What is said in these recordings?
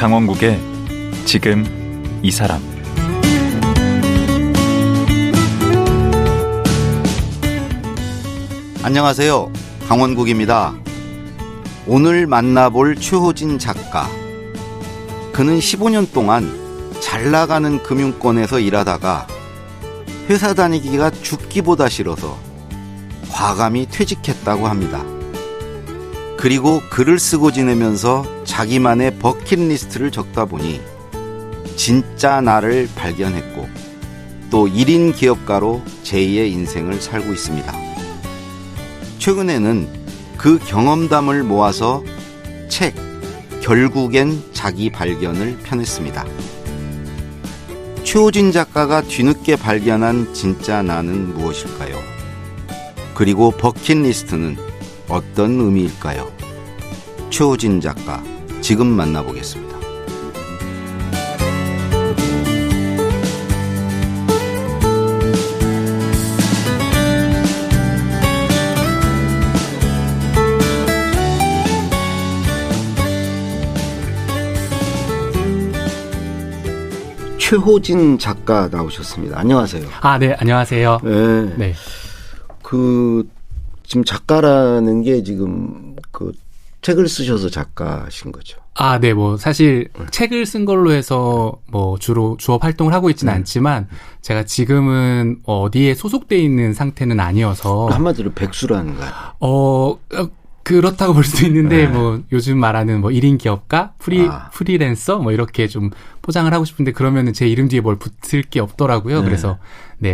강원국의 지금 이 사람. 안녕하세요. 강원국입니다. 오늘 만나볼 최호진 작가. 그는 15년 동안 잘 나가는 금융권에서 일하다가 회사 다니기가 죽기보다 싫어서 과감히 퇴직했다고 합니다. 그리고 글을 쓰고 지내면서 자기만의 버킷리스트를 적다 보니 진짜 나를 발견했고 또 1인 기업가로 제2의 인생을 살고 있습니다. 최근에는 그 경험담을 모아서 책 결국엔 자기 발견을 펴냈습니다. 최호진 작가가 뒤늦게 발견한 진짜 나는 무엇일까요? 그리고 버킷리스트는 어떤 의미일까요? 최호진 작가, 지금 만나보겠습니다. 최호진 작가 나오셨습니다. 안녕하세요. 네, 안녕하세요. 네. 네. 지금 작가라는 게 지금 책을 쓰셔서 작가신 거죠. 네, 사실 책을 쓴 걸로 해서 주로 주업 활동을 하고 있지는 않지만 제가 지금은 어디에 소속돼 있는 상태는 아니어서. 한마디로 백수라는 거예요. 그렇다고 볼 수도 있는데, 요즘 말하는 1인 기업가, 프리랜서, 이렇게 좀 포장을 하고 싶은데, 그러면은 제 이름 뒤에 뭘 붙을 게 없더라고요. 네. 그래서,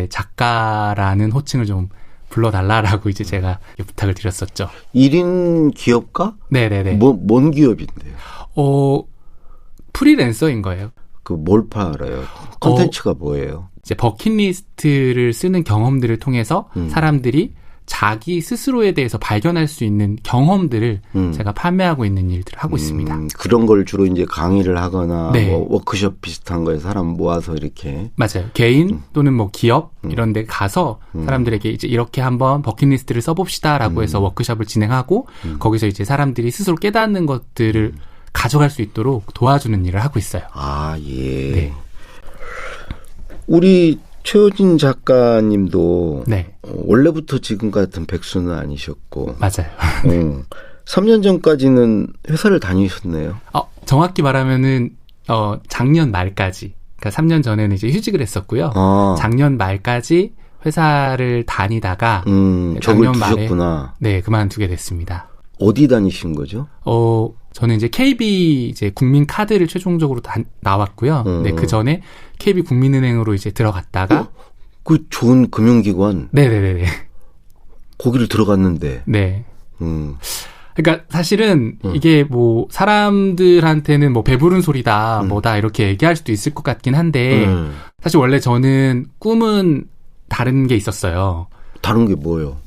작가라는 호칭을 좀 불러달라라고 이제 제가 부탁을 드렸었죠. 1인 기업가? 네네네. 뭔 기업인데요? 프리랜서인 거예요. 뭘 팔아요? 콘텐츠가 뭐예요? 이제 버킷리스트를 쓰는 경험들을 통해서 사람들이 자기 스스로에 대해서 발견할 수 있는 경험들을 제가 판매하고 있는 일들을 하고 있습니다. 그런 걸 주로 이제 강의를 하거나 네. 워크숍 비슷한 거에 사람 모아서 이렇게. 맞아요. 개인 또는 기업 이런 데 가서 사람들에게 이제 이렇게 한번 버킷리스트를 써봅시다라고 해서 워크숍을 진행하고 거기서 이제 사람들이 스스로 깨닫는 것들을 가져갈 수 있도록 도와주는 일을 하고 있어요. 예. 네. 우리 최호진 작가님도 네. 원래부터 지금 같은 백수는 아니셨고. 맞아요. 3년 전까지는 회사를 다니셨네요. 정확히 말하면은 작년 말까지, 그러니까 3년 전에는 이제 휴직을 했었고요. 작년 말까지 회사를 다니다가 작년 말에 그만두게 됐습니다. 어디 다니신 거죠? 저는 이제 KB 이제 국민카드를 최종적으로 나왔고요. 그 전에 KB 국민은행으로 이제 들어갔다가 그 좋은 금융기관. 네네네. 거기를 들어갔는데. 네. 그러니까 사실은 이게 사람들한테는 배부른 소리다, 뭐다 이렇게 얘기할 수도 있을 것 같긴 한데 사실 원래 저는 꿈은 다른 게 있었어요. 다른 게 뭐예요?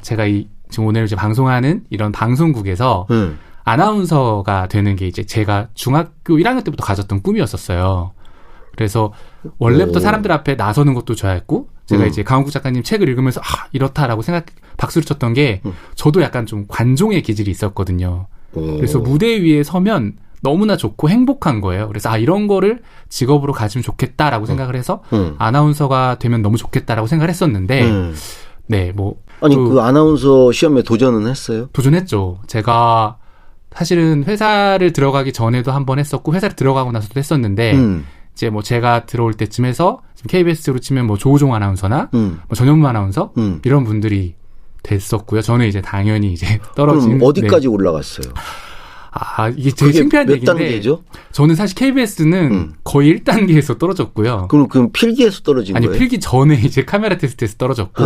제가 지금 오늘 이제 방송하는 이런 방송국에서 아나운서가 되는 게 이제 제가 중학교 1학년 때부터 가졌던 꿈이었었어요. 그래서 원래부터 사람들 앞에 나서는 것도 좋아했고 제가 이제 강원국 작가님 책을 읽으면서 이렇다라고 박수를 쳤던 게 저도 약간 좀 관종의 기질이 있었거든요. 그래서 무대 위에 서면 너무나 좋고 행복한 거예요. 그래서 이런 거를 직업으로 가지면 좋겠다라고 생각을 해서 아나운서가 되면 너무 좋겠다라고 생각을 했었는데 그 아나운서 시험에 도전은 했어요? 도전했죠. 제가 사실은 회사를 들어가기 전에도 한번 했었고 회사를 들어가고 나서도 했었는데 이제 제가 들어올 때쯤에서 지금 KBS로 치면 조우종 아나운서나 전현무 아나운서 이런 분들이 됐었고요. 저는 이제 당연히 이제 떨어진. 그럼 어디까지 올라갔어요? 이게 되게 창피한 몇 얘기인데. 단계죠? 저는 사실 KBS는 거의 1단계에서 떨어졌고요. 그럼 필기에서 떨어진 거예요? 아니, 필기 전에 이제 카메라 테스트에서 떨어졌고,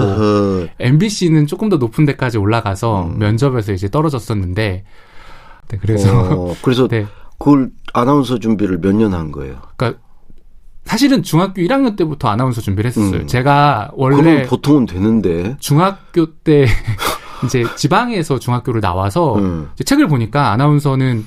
MBC는 조금 더 높은 데까지 올라가서 면접에서 이제 떨어졌었는데, 그래서. 그래서 그걸 아나운서 준비를 몇 년 한 거예요? 그러니까 사실은 중학교 1학년 때부터 아나운서 준비를 했었어요. 제가 원래. 그럼 보통은 되는데. 중학교 때 이제 지방에서 중학교를 나와서 이제 책을 보니까 아나운서는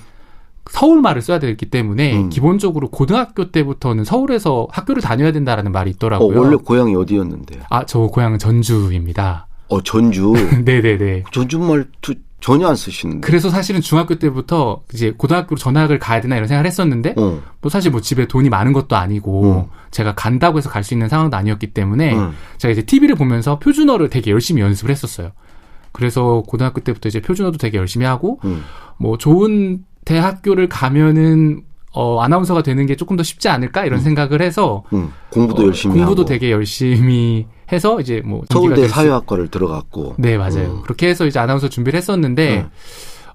서울말을 써야 되기 때문에 기본적으로 고등학교 때부터는 서울에서 학교를 다녀야 된다라는 말이 있더라고요. 원래 고향이 어디였는데요? 저 고향은 전주입니다. 전주? 네네네. 전주 말투 전혀 안 쓰시는데. 그래서 사실은 중학교 때부터 이제 고등학교로 전학을 가야 되나 이런 생각을 했었는데 뭐 사실 뭐 집에 돈이 많은 것도 아니고 제가 간다고 해서 갈 수 있는 상황도 아니었기 때문에 제가 이제 TV를 보면서 표준어를 되게 열심히 연습을 했었어요. 그래서 고등학교 때부터 이제 표준어도 되게 열심히 하고 뭐 좋은 대학교를 가면은 아나운서가 되는 게 조금 더 쉽지 않을까 이런 생각을 해서 공부도 열심히 공부도 하고. 되게 열심히 해서 이제 뭐 서울대 사회학과를 들어갔고. 네, 맞아요. 그렇게 해서 이제 아나운서 준비를 했었는데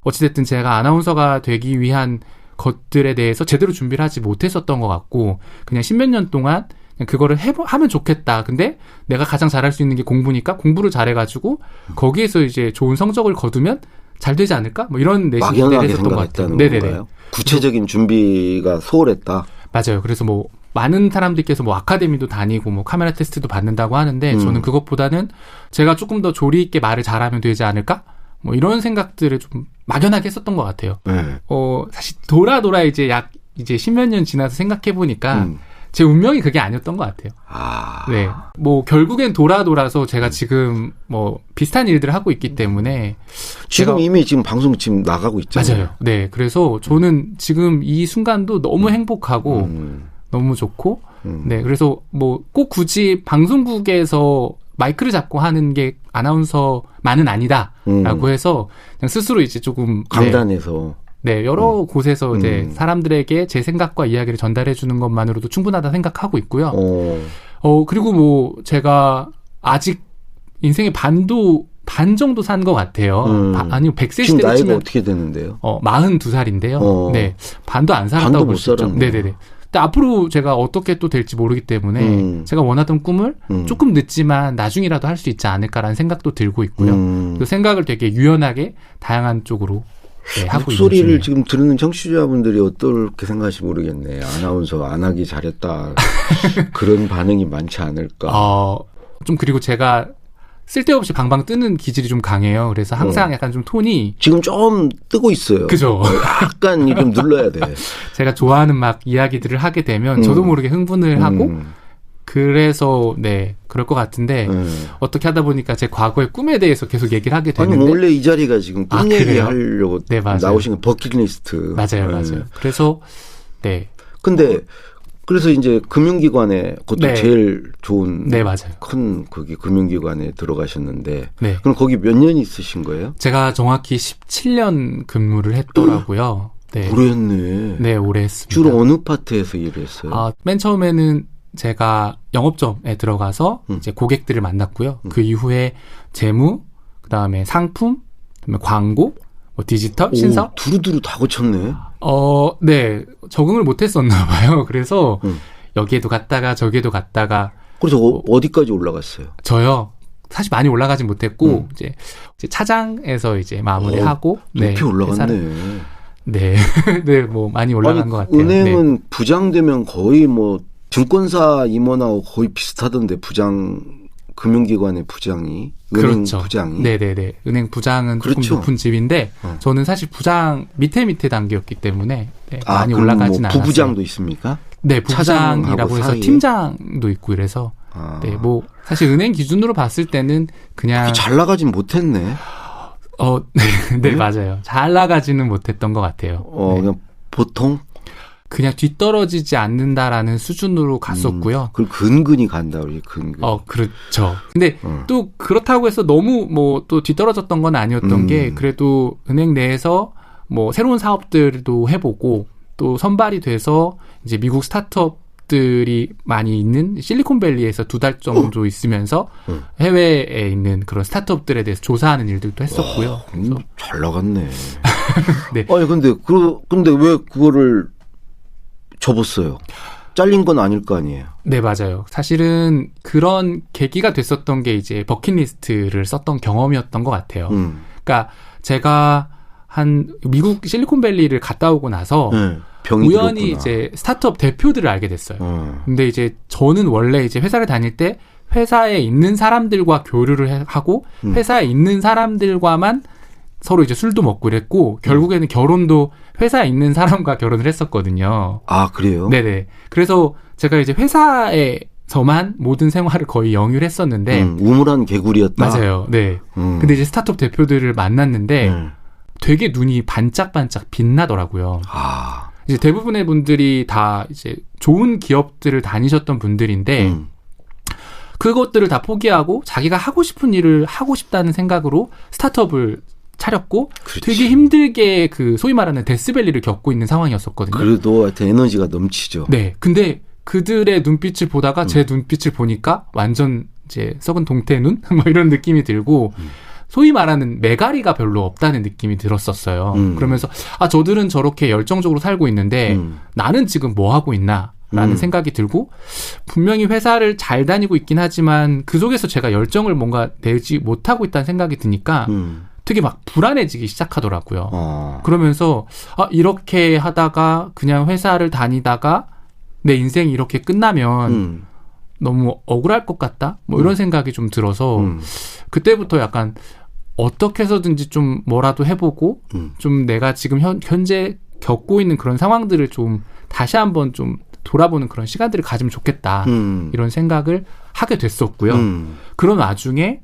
어찌됐든 제가 아나운서가 되기 위한 것들에 대해서 제대로 준비를 하지 못했었던 것 같고 그냥 십몇 년 동안 그냥 그거를 하면 좋겠다. 근데 내가 가장 잘할 수 있는 게 공부니까 공부를 잘해가지고 거기에서 이제 좋은 성적을 거두면 잘 되지 않을까? 뭐 이런 내신을 막연하게 했었던 것 같아요. 생각했다는 건가요? 구체적인 준비가 소홀했다. 맞아요. 그래서 뭐 많은 사람들께서 뭐 아카데미도 다니고 뭐 카메라 테스트도 받는다고 하는데 저는 그것보다는 제가 조금 더 조리 있게 말을 잘하면 되지 않을까? 뭐 이런 생각들을 좀 막연하게 했었던 것 같아요. 사실 돌아 이제 십몇 년 지나서 생각해 보니까 제 운명이 그게 아니었던 것 같아요. 네. 뭐, 결국엔 돌아서 제가 지금 뭐, 비슷한 일들을 하고 있기 때문에. 지금 이미 지금 방송 지금 나가고 있잖아요. 맞아요. 네. 그래서 저는 지금 이 순간도 너무 행복하고, 너무 좋고, 네. 그래서 뭐, 꼭 굳이 방송국에서 마이크를 잡고 하는 게 아나운서만은 아니다라고 해서 그냥 스스로 이제 조금. 강단에서. 네, 여러 곳에서 이제 사람들에게 제 생각과 이야기를 전달해 주는 것만으로도 충분하다 생각하고 있고요. 그리고 뭐 제가 아직 인생의 반 정도 산 것 같아요. 아니요, 100세 지금 시대로 나이가 치면 어떻게 되는데요? 42살인데요. 네, 반도 안 살았다고 볼 수 있죠. 네네네. 근데 앞으로 제가 어떻게 또 될지 모르기 때문에 제가 원하던 꿈을 조금 늦지만 나중이라도 할 수 있지 않을까라는 생각도 들고 있고요. 그 생각을 되게 유연하게 다양한 쪽으로 네, 하고 목소리를 지금 듣는 청취자분들이 어떻게 생각하실지 모르겠네. 아나운서 안 하기 잘했다. 그런 반응이 많지 않을까. 좀 그리고 제가 쓸데없이 방방 뜨는 기질이 좀 강해요. 그래서 항상 약간 좀 톤이 지금 좀 뜨고 있어요. 그죠. 약간 좀 눌러야 돼. 제가 좋아하는 막 이야기들을 하게 되면 저도 모르게 흥분을 하고 그래서 네 그럴 것 같은데 어떻게 하다 보니까 제 과거의 꿈에 대해서 계속 얘기를 하게 되는데 원래 이 자리가 지금 꿈 얘기하려고 네, 나오신 거 버킷리스트. 맞아요. 그래서 네. 근데 그래서 이제 금융기관에 그것도 제일 좋은 맞아요. 큰 거기 금융기관에 들어가셨는데 네. 그럼 거기 몇 년 있으신 거예요? 제가 정확히 17년 근무를 했더라고요. 네. 오래 했네. 네, 오래 했습니다. 주로 어느 파트에서 일했어요? 맨 처음에는 제가 영업점에 들어가서 이제 고객들을 만났고요. 그 이후에 재무, 그다음에 상품, 그다음에 광고, 뭐 디지털, 신사. 두루두루 다 거쳤네. 네. 적응을 못 했었나 봐요. 그래서 여기에도 갔다가 저기에도 갔다가. 그래서 어디까지 올라갔어요? 저요. 사실 많이 올라가진 못했고 이제 차장에서 이제 마무리하고 높이 올라갔네. 네. 네, 뭐 많이 올라간 것 같아요. 은행은 네. 부장 되면 거의 뭐 증권사 임원하고 거의 비슷하던데 금융기관의 부장이 은행 그렇죠. 부장이 네네네 은행 부장은 그렇죠. 조금 높은 집인데 저는 사실 부장 밑에 단계였기 때문에 많이 올라가진 않았어요. 부부장도 있습니까? 네, 부부장이라고 해서 사이에? 팀장도 있고 이래서 네, 뭐 사실 은행 기준으로 봤을 때는 그냥 잘 나가진 못했네. 네, 맞아요. 잘 나가지는 못했던 것 같아요. 네. 그냥 보통. 그냥 뒤떨어지지 않는다라는 수준으로 갔었고요. 그럼 근근히 간다, 우리 근근. 그렇죠. 근데 또 그렇다고 해서 너무 뭐 또 뒤떨어졌던 건 아니었던 게 그래도 은행 내에서 뭐 새로운 사업들도 해보고 또 선발이 돼서 이제 미국 스타트업들이 많이 있는 실리콘밸리에서 2달 정도 있으면서 해외에 있는 그런 스타트업들에 대해서 조사하는 일들도 했었고요. 잘 나갔네. 네. 아니 근데 왜 그거를 접었어요? 잘린 건 아닐 거 아니에요? 네, 맞아요. 사실은 그런 계기가 됐었던 게 이제 버킷리스트를 썼던 경험이었던 것 같아요. 그러니까 제가 미국 실리콘밸리를 갔다 오고 나서 우연히 들었구나. 이제 스타트업 대표들을 알게 됐어요. 근데 이제 저는 원래 이제 회사를 다닐 때 회사에 있는 사람들과 교류를 하고 회사에 있는 사람들과만 서로 이제 술도 먹고 이랬고 결국에는 결혼도 회사에 있는 사람과 결혼을 했었거든요. 아, 그래요? 네네. 그래서 제가 이제 회사에서만 모든 생활을 거의 영위를 했었는데 우물한 개구리였다. 맞아요. 네. 근데 이제 스타트업 대표들을 만났는데 되게 눈이 반짝반짝 빛나더라고요. 이제 대부분의 분들이 다 이제 좋은 기업들을 다니셨던 분들인데 그것들을 다 포기하고 자기가 하고 싶은 일을 하고 싶다는 생각으로 스타트업을 차렸고 그렇지. 되게 힘들게 그 소위 말하는 데스밸리를 겪고 있는 상황이었었거든요. 그래도 하여튼 에너지가 넘치죠. 네. 근데 그들의 눈빛을 보다가 제 눈빛을 보니까 완전 이제 썩은 동태눈? 뭐 이런 느낌이 들고 소위 말하는 매가리가 별로 없다는 느낌이 들었었어요. 그러면서 저들은 저렇게 열정적으로 살고 있는데 나는 지금 뭐 하고 있나? 라는 생각이 들고 분명히 회사를 잘 다니고 있긴 하지만 그 속에서 제가 열정을 뭔가 내지 못하고 있다는 생각이 드니까 되게 막 불안해지기 시작하더라고요. 그러면서 이렇게 하다가 그냥 회사를 다니다가 내 인생이 이렇게 끝나면 너무 억울할 것 같다? 뭐 이런 생각이 좀 들어서 그때부터 약간 어떻게 해서든지 좀 뭐라도 해보고 좀 내가 지금 현재 겪고 있는 그런 상황들을 좀 다시 한번 좀 돌아보는 그런 시간들을 가지면 좋겠다. 이런 생각을 하게 됐었고요. 그런 와중에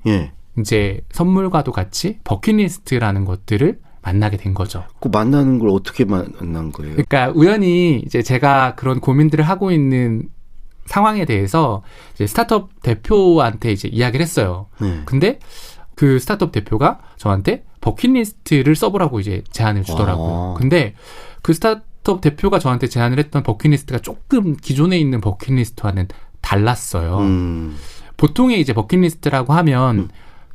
이제 선물과도 같이 버킷리스트라는 것들을 만나게 된 거죠. 그 만나는 걸 어떻게 만난 거예요? 그러니까 우연히 이제 제가 그런 고민들을 하고 있는 상황에 대해서 이제 스타트업 대표한테 이제 이야기를 했어요. 근데 그 스타트업 대표가 저한테 버킷리스트를 써보라고 이제 제안을 주더라고요. 근데 그 스타트업 대표가 저한테 제안을 했던 버킷리스트가 조금 기존에 있는 버킷리스트와는 달랐어요. 보통의 이제 버킷리스트라고 하면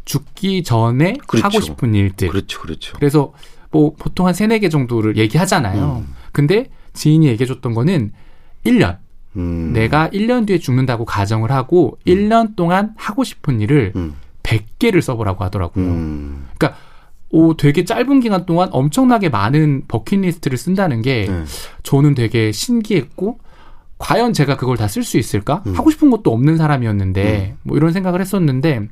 죽기 전에 그렇죠. 하고 싶은 일들. 그렇죠. 그래서 뭐 보통 한 3-4개 정도를 얘기하잖아요. 근데 지인이 얘기해줬던 거는 1년. 내가 1년 뒤에 죽는다고 가정을 하고 1년 동안 하고 싶은 일을 100개를 써보라고 하더라고요. 그러니까 되게 짧은 기간 동안 엄청나게 많은 버킷리스트를 쓴다는 게 저는 되게 신기했고 과연 제가 그걸 다 쓸 수 있을까? 하고 싶은 것도 없는 사람이었는데 뭐 이런 생각을 했었는데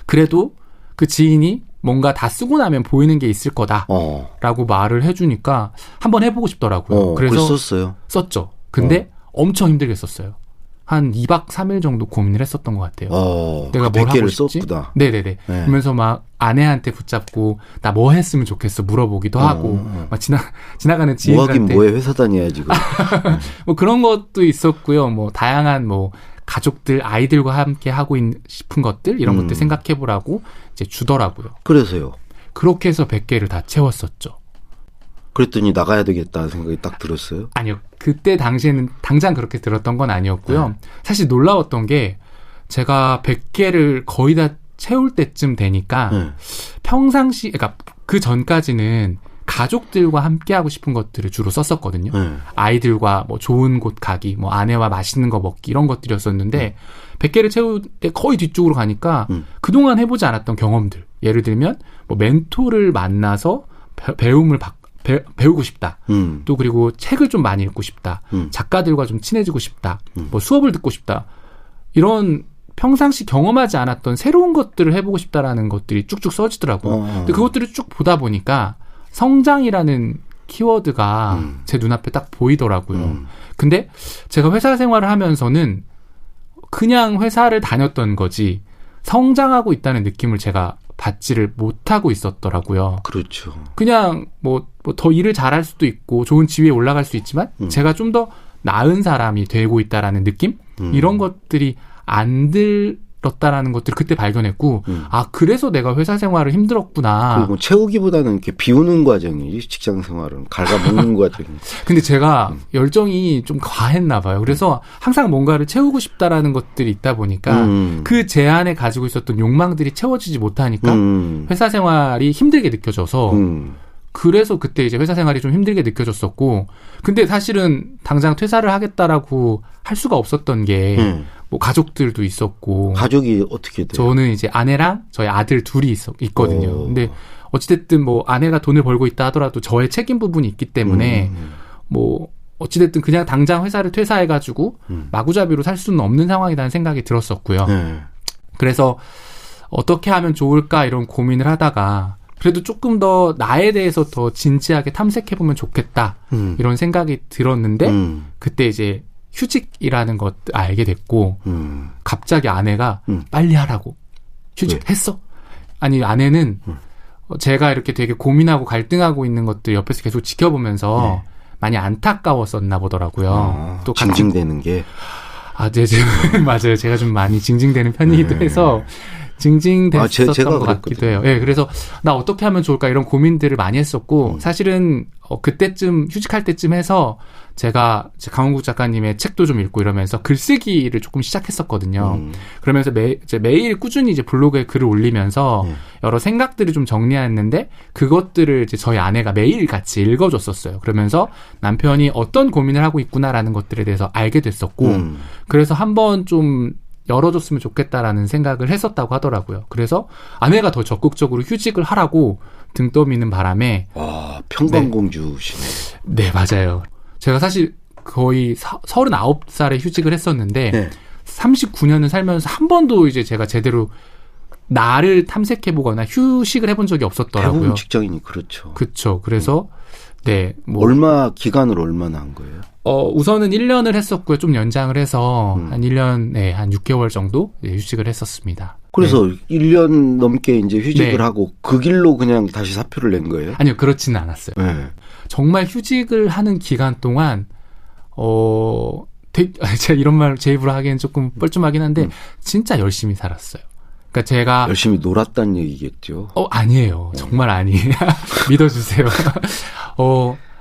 그래도 그 지인이 뭔가 다 쓰고 나면 보이는 게 있을 거다라고 말을 해주니까 한번 해보고 싶더라고요. 그래서 썼어요. 썼죠. 근데 엄청 힘들게 썼어요. 한 2박 3일 정도 고민을 했었던 것 같아요. 내가 뭘 하고 싶지? 썼구나. 네네네. 그러면서 막 아내한테 붙잡고 나 뭐 했으면 좋겠어 물어보기도 하고 막 지나가는 지인한테 뭐 하긴 뭐해 회사 다녀야지. 뭐 그런 것도 있었고요. 뭐 다양한 뭐 가족들 아이들과 함께 하고 싶은 것들 이런 것들 생각해보라고 이제 주더라고요. 그래서요. 그렇게 해서 100개를 다 채웠었죠. 그랬더니 나가야 되겠다는 생각이 딱 들었어요? 아니요. 그때 당시에는 당장 그렇게 들었던 건 아니었고요. 사실 놀라웠던 게 제가 100개를 거의 다 채울 때쯤 되니까 평상시 그러니까 그 전까지는 가족들과 함께 하고 싶은 것들을 주로 썼었거든요. 아이들과 뭐 좋은 곳 가기, 뭐 아내와 맛있는 거 먹기 이런 것들이었었는데 100개를 채울 때 거의 뒤쪽으로 가니까 그동안 해보지 않았던 경험들. 예를 들면 뭐 멘토를 만나서 배움을 배우고 싶다. 또 그리고 책을 좀 많이 읽고 싶다. 작가들과 좀 친해지고 싶다. 뭐 수업을 듣고 싶다. 이런 평상시 경험하지 않았던 새로운 것들을 해보고 싶다라는 것들이 쭉쭉 써지더라고요. 근데 그것들을 쭉 보다 보니까 성장이라는 키워드가 제 눈앞에 딱 보이더라고요. 근데 제가 회사 생활을 하면서는 그냥 회사를 다녔던 거지 성장하고 있다는 느낌을 제가 받지를 못하고 있었더라고요. 그렇죠. 그냥 뭐 더 일을 잘할 수도 있고 좋은 지위에 올라갈 수 있지만 제가 좀 더 나은 사람이 되고 있다라는 느낌? 이런 것들이 안 들었다라는 것들을 그때 발견했고 그래서 내가 회사 생활을 힘들었구나. 그리고 채우기보다는 이렇게 비우는 과정이 직장 생활은 갉아먹는 과정이. 근데 제가 열정이 좀 과했나 봐요. 그래서 항상 뭔가를 채우고 싶다라는 것들이 있다 보니까 그 제안에 가지고 있었던 욕망들이 채워지지 못하니까 회사 생활이 힘들게 느껴져서 그래서 그때 이제 회사 생활이 좀 힘들게 느껴졌었고 근데 사실은 당장 퇴사를 하겠다라고 할 수가 없었던 게 뭐 가족들도 있었고. 가족이 어떻게 돼요? 저는 이제 아내랑 저희 아들 둘이 있거든요. 근데 어찌됐든 뭐 아내가 돈을 벌고 있다 하더라도 저의 책임 부분이 있기 때문에 뭐 어찌됐든 그냥 당장 회사를 퇴사해가지고 마구잡이로 살 수는 없는 상황이라는 생각이 들었었고요. 그래서 어떻게 하면 좋을까 이런 고민을 하다가 그래도 조금 더 나에 대해서 더 진지하게 탐색해보면 좋겠다 이런 생각이 들었는데 그때 이제 휴직이라는 것 알게 됐고 갑자기 아내가 빨리 하라고 휴직했어? 아니 아내는 제가 이렇게 되게 고민하고 갈등하고 있는 것들 옆에서 계속 지켜보면서 네. 많이 안타까웠었나 보더라고요. 또 징징대는 게. 네, 맞아요. 제가 좀 많이 징징대는 편이기도 해서 징징댔었던 것 같기도 해요. 네, 그래서 나 어떻게 하면 좋을까 이런 고민들을 많이 했었고 사실은 그때쯤 휴직할 때쯤 해서 제가 강원국 작가님의 책도 좀 읽고 이러면서 글쓰기를 조금 시작했었거든요. 그러면서 매일 꾸준히 이제 블로그에 글을 올리면서 여러 생각들을 좀 정리했는데 그것들을 이제 저희 아내가 매일 같이 읽어줬었어요. 그러면서 남편이 어떤 고민을 하고 있구나라는 것들에 대해서 알게 됐었고 그래서 한번 좀 열어줬으면 좋겠다라는 생각을 했었다고 하더라고요. 그래서 아내가 더 적극적으로 휴직을 하라고 등 떠미는 바람에 평강공주시네. 네, 맞아요. 제가 사실 거의 39살에 휴직을 했었는데 네. 39년을 살면서 한 번도 이제 제가 제대로 나를 탐색해보거나 휴식을 해본 적이 없었더라고요. 대부분 직장인이 그렇죠. 그렇죠. 그래서 네, 기간을 얼마나 한 거예요? 우선은 1년을 했었고요. 좀 연장을 해서 한 1년, 네, 한 6개월 정도 휴직을 했었습니다. 그래서 네. 1년 넘게 이제 휴직을 네. 하고 그 길로 그냥 다시 사표를 낸 거예요? 아니요, 그렇지는 않았어요. 네. 정말 휴직을 하는 기간 동안, 제가 이런 말 제 입으로 하기엔 조금 뻘쭘하긴 한데, 진짜 열심히 살았어요. 그러니까 제가. 열심히 놀았다는 얘기겠죠? 아니에요. 정말 아니에요. 믿어주세요.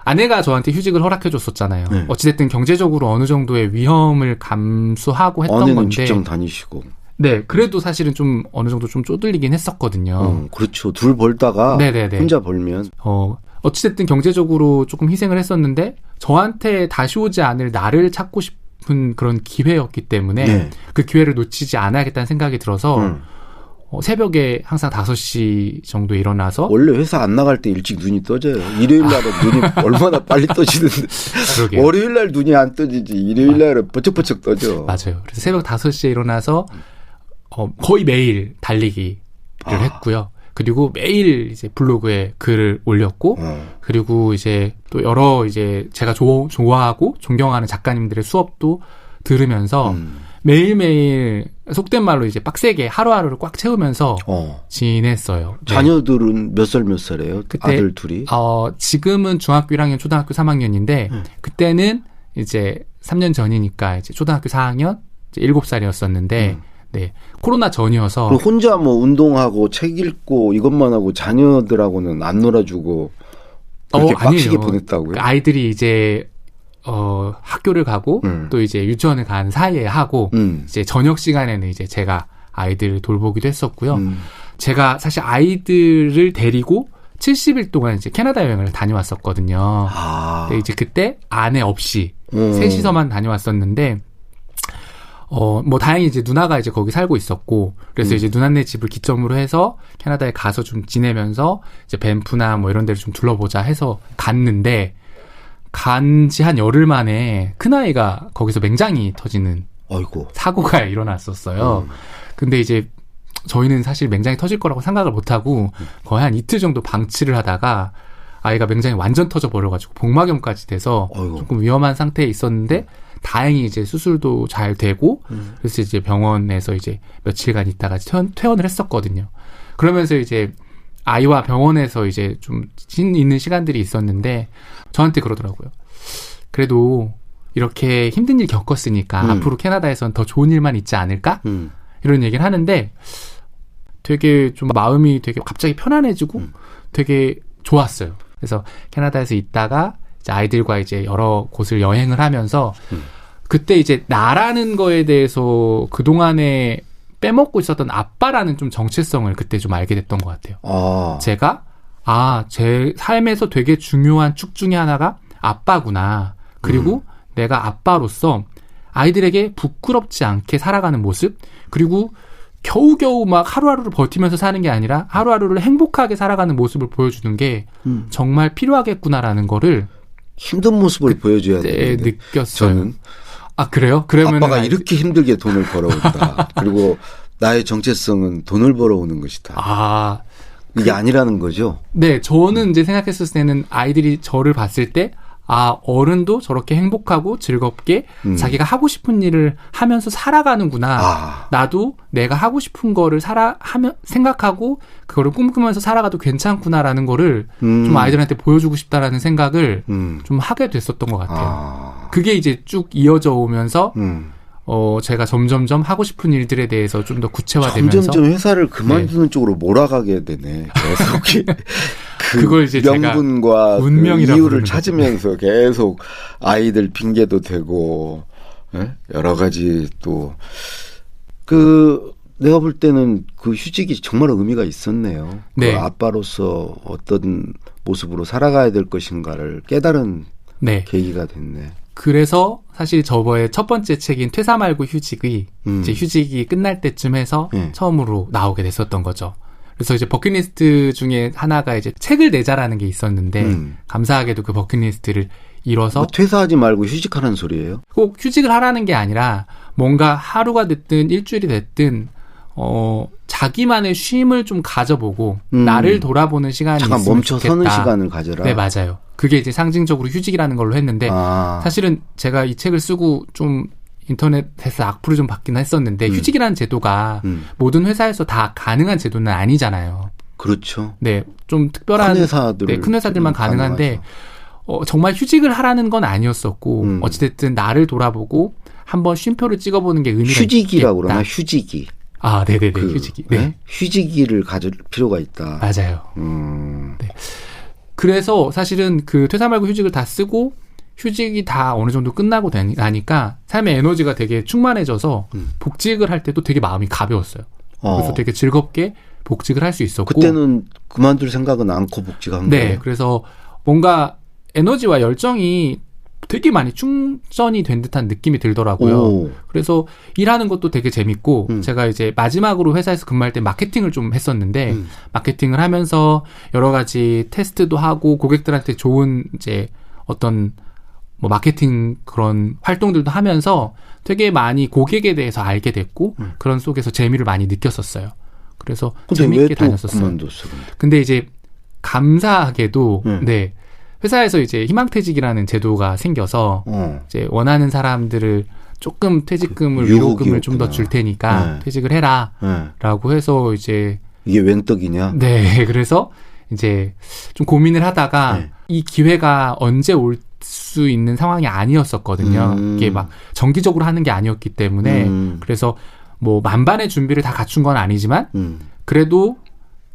아내가 저한테 휴직을 허락해줬었잖아요. 네. 어찌됐든 경제적으로 어느 정도의 위험을 감수하고 했던 아내는 건데. 직장 다니시고. 네, 그래도 사실은 좀 어느 정도 좀 쪼들리긴 했었거든요. 그렇죠. 둘 벌다가 네네네. 혼자 벌면. 어찌됐든 경제적으로 조금 희생을 했었는데 저한테 다시 오지 않을 나를 찾고 싶은 그런 기회였기 때문에 네. 그 기회를 놓치지 않아야겠다는 생각이 들어서 새벽에 항상 5시 정도에 일어나서 원래 회사 안 나갈 때 일찍 눈이 떠져요. 일요일 날은 눈이 얼마나 빨리 떠지는데 월요일 날 눈이 안 떠지지 일요일 날은 번쩍번쩍 떠져. 맞아요. 그래서 새벽 5시에 일어나서 거의 매일 달리기를 했고요. 그리고 매일 이제 블로그에 글을 올렸고 그리고 이제 또 여러 이제 제가 좋아하고 존경하는 작가님들의 수업도 들으면서 매일매일 속된 말로 이제 빡세게 하루하루를 꽉 채우면서 지냈어요. 네. 자녀들은 몇 살이에요? 그때, 아들 둘이? 지금은 중학교 1학년, 초등학교 3학년인데 그때는 이제 3년 전이니까 이제 초등학교 4학년, 이제 7살이었었는데 네. 코로나 전이어서. 그럼 혼자 뭐 운동하고 책 읽고 이것만 하고 자녀들하고는 안 놀아주고 그렇게 빡시게 보냈다고요? 아이들이 이제 학교를 가고 또 이제 유치원을 간 사이에 하고 이제 저녁 시간에는 이제 제가 아이들을 돌보기도 했었고요. 제가 사실 아이들을 데리고 70일 동안 이제 캐나다 여행을 다녀왔었거든요. 근데 이제 그때 아내 없이 셋이서만 다녀왔었는데 뭐 다행히 이제 누나가 이제 거기 살고 있었고 그래서 이제 누나네 집을 기점으로 해서 캐나다에 가서 좀 지내면서 이제 밴프나 뭐 이런 데를 좀 둘러보자 해서 갔는데 간지 한 열흘 만에 큰아이가 거기서 맹장이 터지는 아이고. 사고가 일어났었어요. 근데 이제 저희는 사실 맹장이 터질 거라고 생각을 못하고 거의 한 이틀 정도 방치를 하다가 아이가 맹장이 완전 터져버려가지고 복막염까지 돼서 조금 위험한 상태에 있었는데 다행히 이제 수술도 잘 되고 그래서 이제 병원에서 이제 며칠간 있다가 퇴원을 했었거든요. 그러면서 이제 아이와 병원에서 이제 좀 있는 시간들이 있었는데 저한테 그러더라고요. 그래도 이렇게 힘든 일 겪었으니까 앞으로 캐나다에선 더 좋은 일만 있지 않을까? 이런 얘기를 하는데 되게 좀 마음이 되게 갑자기 편안해지고 되게 좋았어요. 그래서 캐나다에서 있다가 이제 아이들과 이제 여러 곳을 여행을 하면서 그때 이제 나라는 거에 대해서 그동안에 빼먹고 있었던 아빠라는 좀 정체성을 그때 좀 알게 됐던 것 같아요. 제가 제 삶에서 되게 중요한 축 중에 하나가 아빠구나. 그리고 내가 아빠로서 아이들에게 부끄럽지 않게 살아가는 모습 그리고 겨우겨우 막 하루하루를 버티면서 사는 게 아니라 하루하루를 행복하게 살아가는 모습을 보여주는 게 정말 필요하겠구나라는 거를 힘든 모습을 보여줘야 되는데 느꼈어요. 저는 그래요? 그러면 아빠가 이렇게 힘들게 돈을 벌어온다. 그리고 나의 정체성은 돈을 벌어오는 것이다. 이게 아니라는 거죠? 네, 저는 이제 생각했을 때는 아이들이 저를 봤을 때 어른도 저렇게 행복하고 즐겁게 자기가 하고 싶은 일을 하면서 살아가는구나. 나도 내가 하고 싶은 거를 생각하고 그거를 꿈꾸면서 살아가도 괜찮구나라는 거를 좀 아이들한테 보여주고 싶다라는 생각을 좀 하게 됐었던 것 같아요. 그게 이제 쭉 이어져 오면서 제가 점점점 하고 싶은 일들에 대해서 좀 더 구체화되면서 점점점 회사를 그만두는 쪽으로 몰아가게 되네. 계속 그걸 이제 명분과 제가 그 이유를 찾으면서 계속 아이들 핑계도 대고 여러 가지 또 내가 볼 때는 그 휴직이 정말 의미가 있었네요. 네. 그 아빠로서 어떤 모습으로 살아가야 될 것인가를 깨달은 계기가 됐네. 그래서 사실 저번에 첫 번째 책인 퇴사 말고 휴직이 이제 휴직이 끝날 때쯤 해서 처음으로 나오게 됐었던 거죠. 그래서 이제 버킷리스트 중에 하나가 이제 책을 내자라는 게 있었는데 감사하게도 그 버킷리스트를 이뤄서 뭐 퇴사하지 말고 휴직하라는 소리예요? 꼭 휴직을 하라는 게 아니라 뭔가 하루가 됐든 일주일이 됐든 자기만의 쉼을 좀 가져보고 나를 돌아보는 시간이 잠깐 있으면 멈춰 좋겠다. 서는 시간을 가져라. 네, 맞아요. 그게 이제 상징적으로 휴직이라는 걸로 했는데 사실은 제가 이 책을 쓰고 좀 인터넷에서 악플을 좀 받긴 했었는데 휴직이라는 제도가 모든 회사에서 다 가능한 제도는 아니잖아요. 그렇죠. 네, 좀 특별한 큰 회사들만 가능한데 정말 휴직을 하라는 건 아니었었고 어찌됐든 나를 돌아보고 한번 쉼표를 찍어보는 게 의미가 휴직이라고 있겠다. 그러나 휴직이. 네네네. 휴직이. 네. 휴직이를 가질 필요가 있다. 맞아요. 네. 그래서 사실은 그 퇴사 말고 휴직을 다 쓰고 휴직이 다 어느 정도 끝나고 나니까 삶의 에너지가 되게 충만해져서 복직을 할 때도 되게 마음이 가벼웠어요. 그래서 되게 즐겁게 복직을 할 수 있었고. 그때는 그만둘 생각은 않고 복직한 거예요? 네. 그래서 뭔가 에너지와 열정이 되게 많이 충전이 된 듯한 느낌이 들더라고요. 그래서 일하는 것도 되게 재밌고 제가 이제 마지막으로 회사에서 근무할 때 마케팅을 좀 했었는데 마케팅을 하면서 여러 가지 테스트도 하고 고객들한테 좋은 이제 어떤 뭐 마케팅 그런 활동들도 하면서 되게 많이 고객에 대해서 알게 됐고 그런 속에서 재미를 많이 느꼈었어요. 그래서 재미있게 다녔었어요. 근데 이제 감사하게도 네. 회사에서 이제 희망퇴직이라는 제도가 생겨서 이제 원하는 사람들을 조금 퇴직금을 위로금을 좀 더 줄 테니까 퇴직을 해라라고 해서 이제 이게 웬 떡이냐? 네, 그래서 이제 좀 고민을 하다가 이 기회가 언제 올 수 있는 상황이 아니었었거든요. 이게 막 정기적으로 하는 게 아니었기 때문에 그래서 뭐 만반의 준비를 다 갖춘 건 아니지만 그래도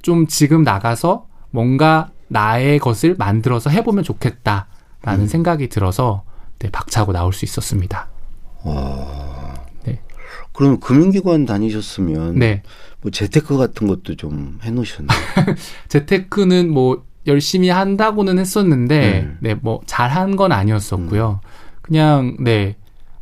좀 지금 나가서 뭔가 나의 것을 만들어서 해보면 좋겠다라는 생각이 들어서 네, 박차고 나올 수 있었습니다. 네. 그럼 금융기관 다니셨으면 네. 뭐 재테크 같은 것도 좀 해놓으셨나요? 재테크는 뭐 열심히 한다고는 했었는데 네, 뭐 잘한 건 아니었었고요. 그냥 네,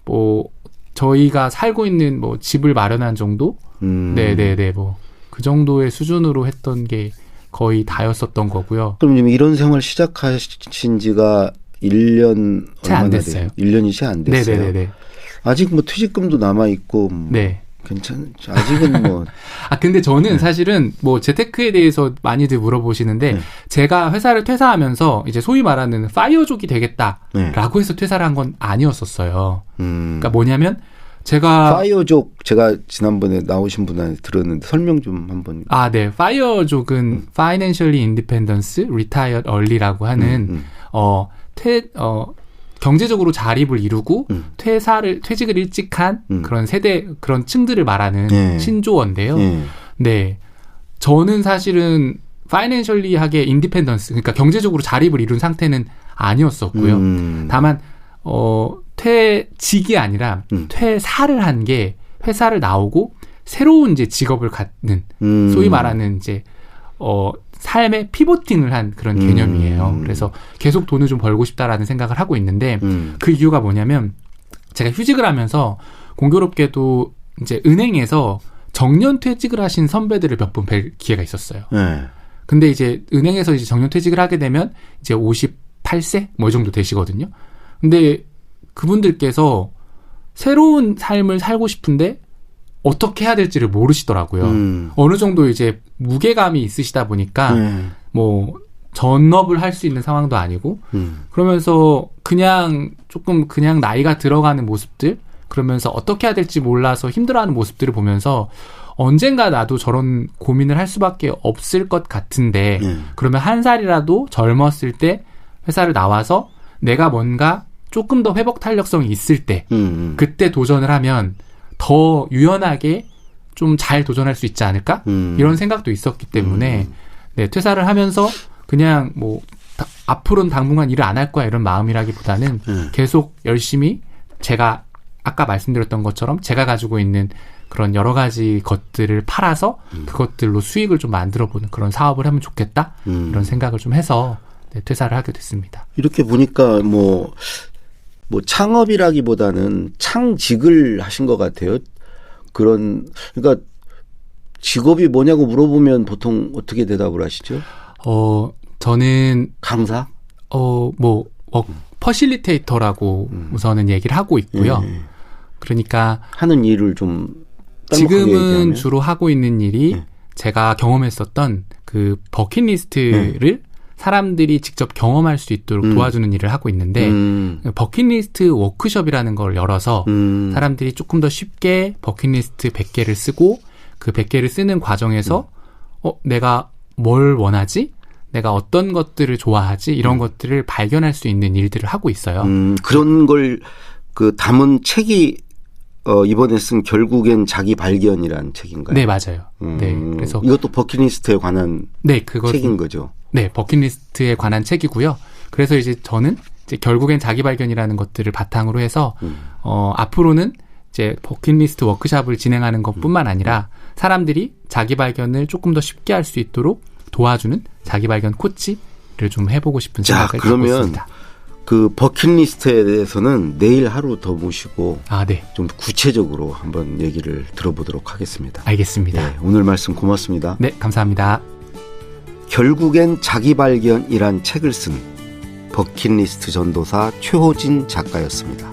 뭐 저희가 살고 있는 뭐 집을 마련한 정도, 네네네 뭐 그 정도의 수준으로 했던 게 거의 다였었던 거고요. 그럼 이런 생활 시작하신 지가 1년 채 안 됐어요. 1년이 채 안 됐어요. 네네네. 아직 뭐 퇴직금도 남아 있고 뭐 네. 괜찮죠. 아직은 뭐. 근데 저는 사실은 뭐 재테크에 대해서 많이들 물어보시는데 제가 회사를 퇴사하면서 이제 소위 말하는 파이어족이 되겠다라고 해서 퇴사를 한 건 아니었었어요. 그러니까 뭐냐면 제가 파이어족 제가 지난번에 나오신 분한테 들었는데 설명 좀 한번. 네. 파이어족은 Financially Independence Retired Early라고 하는 경제적으로 자립을 이루고 퇴직을 일찍 한 그런 세대 그런 층들을 말하는 신조어인데요. 네. 저는 사실은 파이낸셜리하게 인디펜던스 그러니까 경제적으로 자립을 이룬 상태는 아니었었고요. 다만 퇴직이 아니라 퇴사를 한 게 회사를 나오고 새로운 이제 직업을 갖는 소위 말하는 이제 삶의 피보팅을 한 그런 개념이에요. 그래서 계속 돈을 좀 벌고 싶다라는 생각을 하고 있는데 그 이유가 뭐냐면 제가 휴직을 하면서 공교롭게도 이제 은행에서 정년퇴직을 하신 선배들을 몇 분 뵐 기회가 있었어요. 근데 이제 은행에서 이제 정년퇴직을 하게 되면 이제 58세 뭐 이 정도 되시거든요. 근데 그분들께서 새로운 삶을 살고 싶은데 어떻게 해야 될지를 모르시더라고요. 어느 정도 이제 무게감이 있으시다 보니까 뭐 전업을 할 수 있는 상황도 아니고 그러면서 그냥 조금 그냥 나이가 들어가는 모습들 그러면서 어떻게 해야 될지 몰라서 힘들어하는 모습들을 보면서 언젠가 나도 저런 고민을 할 수밖에 없을 것 같은데 그러면 한 살이라도 젊었을 때 회사를 나와서 내가 뭔가 조금 더 회복 탄력성이 있을 때 그때 도전을 하면 더 유연하게 좀 잘 도전할 수 있지 않을까? 이런 생각도 있었기 때문에 네, 퇴사를 하면서 그냥 뭐 앞으로는 당분간 일을 안 할 거야 이런 마음이라기보다는 계속 열심히 제가 아까 말씀드렸던 것처럼 제가 가지고 있는 그런 여러 가지 것들을 팔아서 그것들로 수익을 좀 만들어보는 그런 사업을 하면 좋겠다 이런 생각을 좀 해서 네, 퇴사를 하게 됐습니다. 이렇게 보니까 뭐 창업이라기보다는 창직을 하신 것 같아요. 그러니까 직업이 뭐냐고 물어보면 보통 어떻게 대답을 하시죠? 저는 강사? 퍼실리테이터라고 우선은 얘기를 하고 있고요. 그러니까 하는 일을 좀 지금은 주로 하고 있는 일이 제가 경험했었던 그 버킷리스트를 사람들이 직접 경험할 수 있도록 도와주는 일을 하고 있는데 버킷리스트 워크숍이라는 걸 열어서 사람들이 조금 더 쉽게 버킷리스트 100개를 쓰고 그 100개를 쓰는 과정에서 내가 뭘 원하지? 내가 어떤 것들을 좋아하지? 이런 것들을 발견할 수 있는 일들을 하고 있어요. 그런 걸 담은 책이 이번에 쓴 결국엔 자기 발견이라는 책인가요? 네, 맞아요. 네, 그래서 이것도 버킷리스트에 관한 책인 거죠. 네, 버킷리스트에 관한 책이고요. 그래서 이제 저는 이제 결국엔 자기 발견이라는 것들을 바탕으로 해서 앞으로는 이제 버킷리스트 워크숍을 진행하는 것뿐만 아니라 사람들이 자기 발견을 조금 더 쉽게 할 수 있도록 도와주는 자기 발견 코치를 좀 해보고 싶은 생각을 갖고 있습니다. 그 버킷리스트에 대해서는 내일 하루 더 모시고 네. 좀 구체적으로 한번 얘기를 들어보도록 하겠습니다. 알겠습니다. 네, 오늘 말씀 고맙습니다. 네, 감사합니다. 결국엔 자기 발견이란 책을 쓴 버킷리스트 전도사 최호진 작가였습니다.